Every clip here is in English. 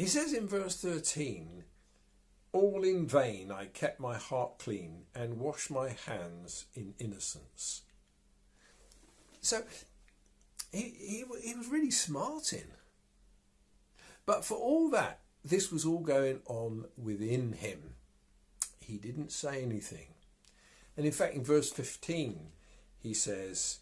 He says in verse 13, all in vain I kept my heart clean and washed my hands in innocence. So he was really smarting. But for all that, this was all going on within him. He didn't say anything. And in fact, in verse 15, he says,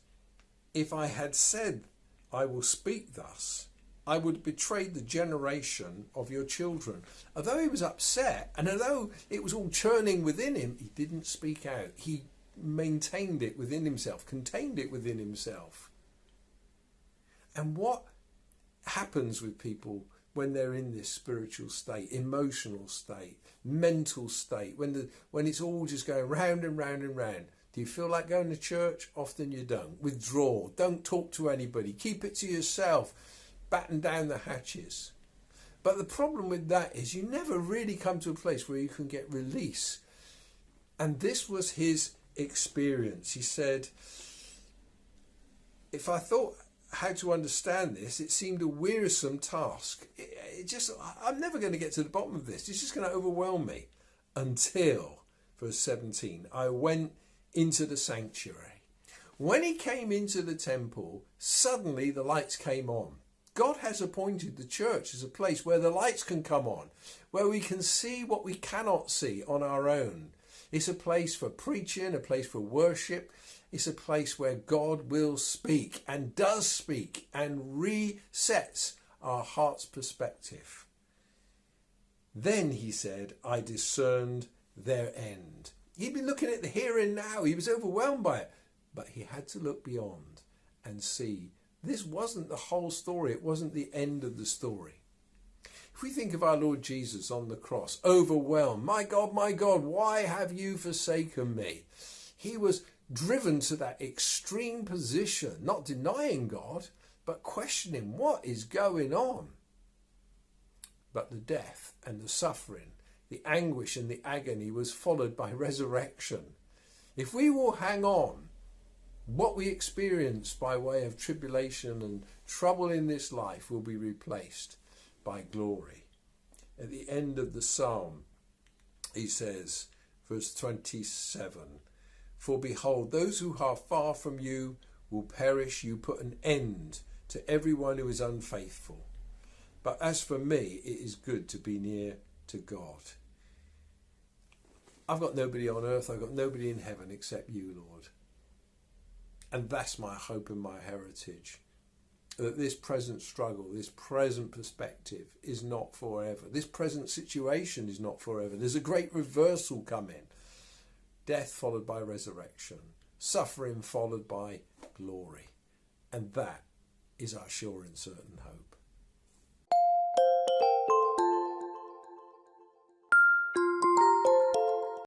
if I had said, I will speak thus, I would have betrayed the generation of your children. Although he was upset, and although it was all churning within him, he didn't speak out. He maintained it within himself, contained it within himself. And what happens with people when they're in this spiritual state, emotional state, mental state, when it's all just going round and round and round? Do you feel like going to church? Often you don't. Withdraw. Don't talk to anybody. Keep it to yourself. Batten down the hatches. But the problem with that is you never really come to a place where you can get release. And this was his experience. He said, if I thought how to understand this, it seemed a wearisome task. I'm never going to get to the bottom of this. It's just going to overwhelm me. Until, verse 17, I went into the sanctuary. When he came into the temple, suddenly the lights came on. God has appointed the church as a place where the lights can come on, where we can see what we cannot see on our own. It's a place for preaching, a place for worship. It's a place where God will speak and does speak and resets our heart's perspective. Then, he said, I discerned their end. He'd been looking at the here and now. He was overwhelmed by it. But he had to look beyond and see this wasn't the whole story. It wasn't the end of the story. If we think of our Lord Jesus on the cross, overwhelmed, my God, why have you forsaken me? He was driven to that extreme position, not denying God, but questioning what is going on. But the death and the suffering, the anguish and the agony was followed by resurrection. If we will hang on, what we experience by way of tribulation and trouble in this life will be replaced by glory. At the end of the psalm, he says, verse 27, for behold, those who are far from you will perish. You put an end to everyone who is unfaithful. But as for me, it is good to be near to God. I've got nobody on earth, I've got nobody in heaven except you, Lord. And that's my hope and my heritage. That this present struggle, this present perspective is not forever. This present situation is not forever. There's a great reversal coming. Death followed by resurrection. Suffering followed by glory. And that is our sure and certain hope.